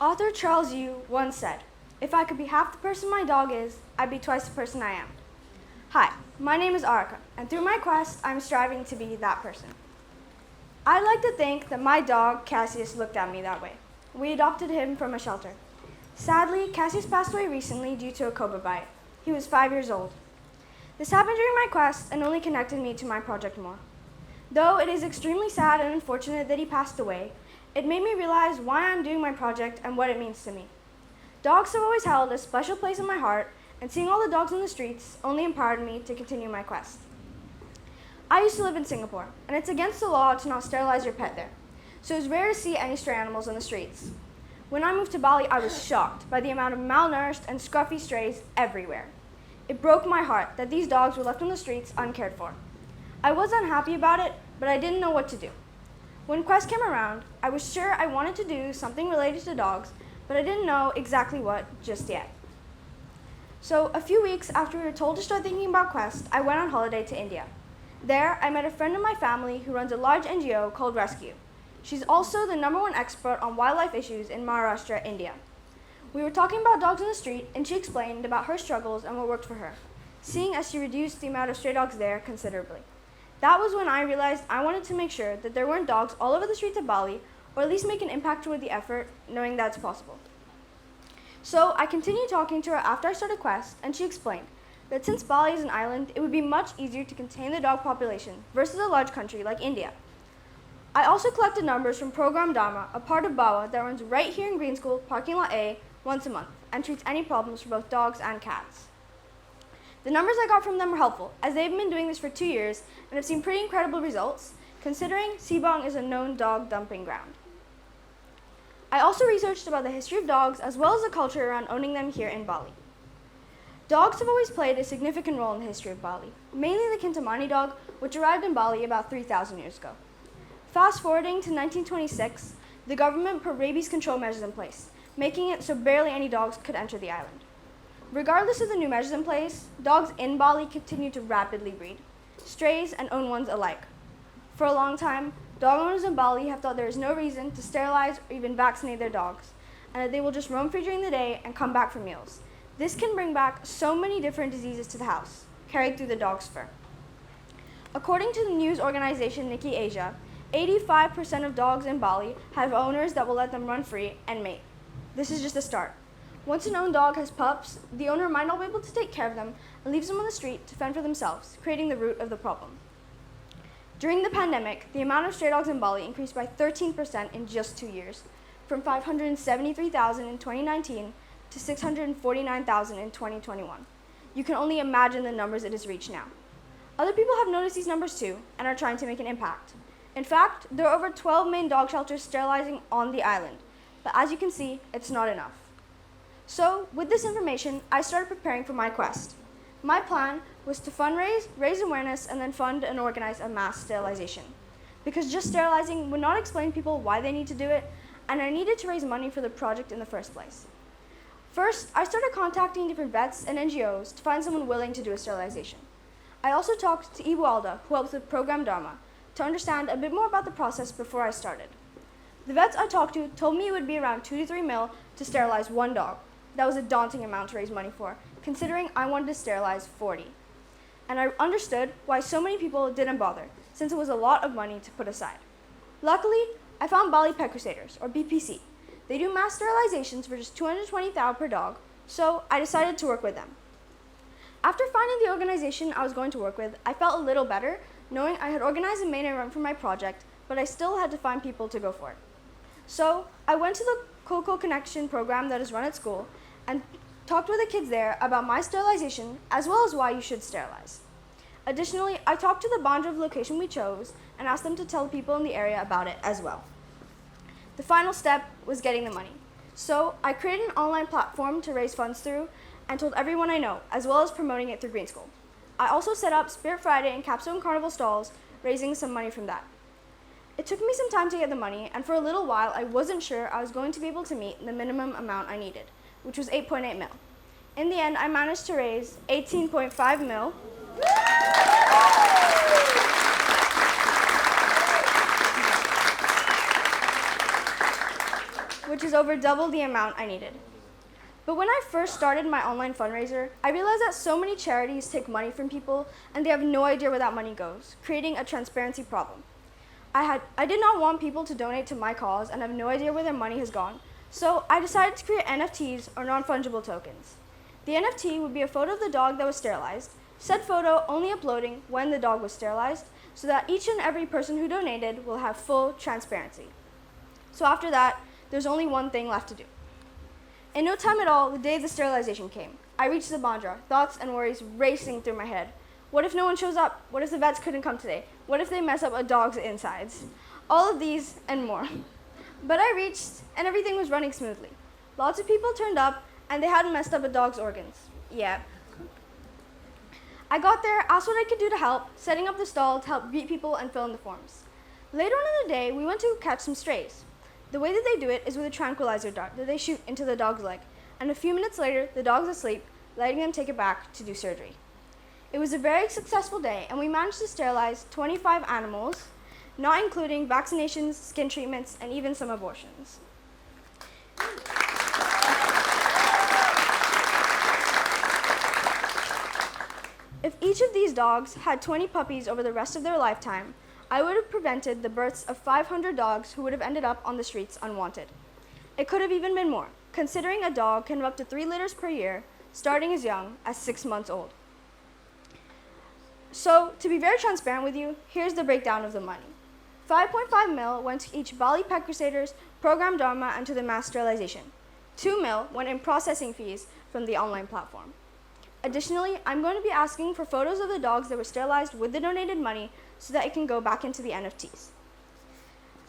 Author Charles Yu once said, "If I could be half the person my dog is, I'd be twice the person I am." Hi, my name is Arricah, and through my quest, I'm striving to be that person. I like to think that my dog, Cassius, looked at me that way. We adopted him from a shelter. Sadly, Cassius passed away recently due to a cobra bite. He was 5 years old. This happened during my quest and only connected me to my project more. Though it is extremely sad and unfortunate that he passed away, it made me realize why I'm doing my project and what it means to me. Dogs have always held a special place in my heart, and seeing all the dogs in the streets only empowered me to continue my quest. I used to live in Singapore, and it's against the law to not sterilize your pet there, so it's rare to see any stray animals in the streets. When I moved to Bali, I was shocked by the amount of malnourished and scruffy strays everywhere. It broke my heart that these dogs were left on the streets uncared for. I was unhappy about it, but I didn't know what to do. When Quest came around, I was sure I wanted to do something related to dogs, but I didn't know exactly what just yet. So a few weeks after we were told to start thinking about Quest, I went on holiday to India. There, I met a friend of my family who runs a large NGO called Rescue. She's also the #1 expert on wildlife issues in Maharashtra, India. We were talking about dogs in the street, and she explained about her struggles and what worked for her, seeing as she reduced the amount of stray dogs there considerably. That was when I realized I wanted to make sure that there weren't dogs all over the streets of Bali, or at least make an impact toward the effort, knowing that's possible. So I continued talking to her after I started Quest, and she explained that since Bali is an island, it would be much easier to contain the dog population versus a large country like India. I also collected numbers from Program Dharma, a part of BAWA that runs right here in Green School, Parking Lot A, once a month, and treats any problems for both dogs and cats. The numbers I got from them were helpful, as they've been doing this for 2 years and have seen pretty incredible results, considering Sibong is a known dog dumping ground. I also researched about the history of dogs as well as the culture around owning them here in Bali. Dogs have always played a significant role in the history of Bali, mainly the Kintamani dog, which arrived in Bali about 3,000 years ago. Fast forwarding to 1926, the government put rabies control measures in place, making it so barely any dogs could enter the island. Regardless of the new measures in place, dogs in Bali continue to rapidly breed, strays and owned ones alike. For a long time, dog owners in Bali have thought there is no reason to sterilize or even vaccinate their dogs, and that they will just roam free during the day and come back for meals. This can bring back so many different diseases to the house, carried through the dog's fur. According to the news organization Nikki Asia, 85% of dogs in Bali have owners that will let them run free and mate. This is just the start. Once an owned dog has pups, the owner might not be able to take care of them and leaves them on the street to fend for themselves, creating the root of the problem. During the pandemic, the amount of stray dogs in Bali increased by 13% in just 2 years, from 573,000 in 2019 to 649,000 in 2021. You can only imagine the numbers it has reached now. Other people have noticed these numbers too and are trying to make an impact. In fact, there are over 12 main dog shelters sterilizing on the island, but as you can see, it's not enough. So, with this information, I started preparing for my quest. My plan was to fundraise, raise awareness, and then fund and organize a mass sterilization. Because just sterilizing would not explain people why they need to do it, and I needed to raise money for the project in the first place. First, I started contacting different vets and NGOs to find someone willing to do a sterilization. I also talked to Ibu Alda, who helps with Program Dharma, to understand a bit more about the process before I started. The vets I talked to told me it would be around 2 to 3 mil to sterilize one dog. That was a daunting amount to raise money for, considering I wanted to sterilize 40. And I understood why so many people didn't bother, since it was a lot of money to put aside. Luckily, I found Bali Pet Crusaders, or BPC. They do mass sterilizations for just 220,000 per dog, so I decided to work with them. After finding the organization I was going to work with, I felt a little better, knowing I had organized a main and run for my project, but I still had to find people to go for it. So I went to the Coco Connection program that is run at school and talked with the kids there about my sterilization as well as why you should sterilize. Additionally, I talked to the Bandra location we chose and asked them to tell people in the area about it as well. The final step was getting the money. So I created an online platform to raise funds through and told everyone I know, as well as promoting it through Green School. I also set up Spirit Friday and Capstone Carnival stalls, raising some money from that. It took me some time to get the money, and for a little while I wasn't sure I was going to be able to meet the minimum amount I needed, which was 8.8 mil. In the end, I managed to raise 18.5 mil. which is over double the amount I needed. But when I first started my online fundraiser, I realized that so many charities take money from people and they have no idea where that money goes, creating a transparency problem. I did not want people to donate to my cause and have no idea where their money has gone, so I decided to create NFTs, or non-fungible tokens. The NFT would be a photo of the dog that was sterilized, said photo only uploading when the dog was sterilized, so that each and every person who donated will have full transparency. So after that, there's only one thing left to do. In no time at all, the day of the sterilization came. I reached the Bandra, thoughts and worries racing through my head. What if no one shows up? What if the vets couldn't come today? What if they mess up a dog's insides? All of these and more. But I reached, and everything was running smoothly. Lots of people turned up, and they hadn't messed up a dog's organs yet. I got there, asked what I could do to help, setting up the stall to help greet people and fill in the forms. Later on in the day, we went to catch some strays. The way that they do it is with a tranquilizer dart that they shoot into the dog's leg, and a few minutes later, the dog's asleep, letting them take it back to do surgery. It was a very successful day, and we managed to sterilize 25 animals, not including vaccinations, skin treatments, and even some abortions. If each of these dogs had 20 puppies over the rest of their lifetime, I would have prevented the births of 500 dogs who would have ended up on the streets unwanted. It could have even been more, considering a dog can have up to 3 litters per year, starting as young as 6 months old. So, to be very transparent with you, here's the breakdown of the money. 5.5 mil went to each Bali Pet Crusaders, Program Dharma, and to the mass sterilization. 2 mil went in processing fees from the online platform. Additionally, I'm going to be asking for photos of the dogs that were sterilized with the donated money so that it can go back into the NFTs.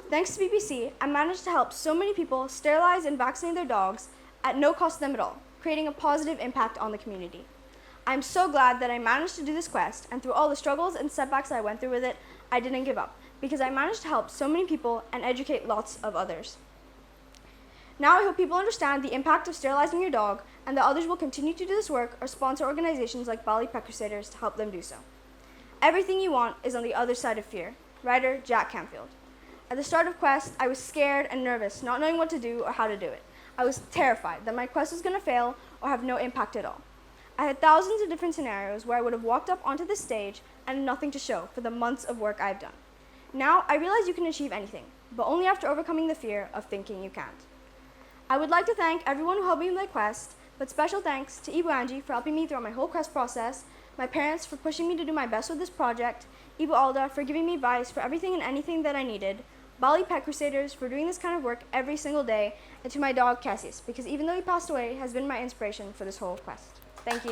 Thanks to BBC, I managed to help so many people sterilize and vaccinate their dogs at no cost to them at all, creating a positive impact on the community. I'm so glad that I managed to do this quest, and through all the struggles and setbacks I went through with it, I didn't give up, because I managed to help so many people and educate lots of others. Now I hope people understand the impact of sterilizing your dog, and that others will continue to do this work or sponsor organizations like Bali Pet Crusaders to help them do so. Everything you want is on the other side of fear. Writer Jack Canfield. At the start of Quest, I was scared and nervous, not knowing what to do or how to do it. I was terrified that my quest was going to fail or have no impact at all. I had thousands of different scenarios where I would have walked up onto the stage and had nothing to show for the months of work I've done. Now, I realize you can achieve anything, but only after overcoming the fear of thinking you can't. I would like to thank everyone who helped me with my quest, but special thanks to Ibu Angie for helping me throughout my whole quest process, my parents for pushing me to do my best with this project, Ibu Alda for giving me advice for everything and anything that I needed, Bali Pet Crusaders for doing this kind of work every single day, and to my dog Cassius, because even though he passed away, has been my inspiration for this whole quest. Thank you.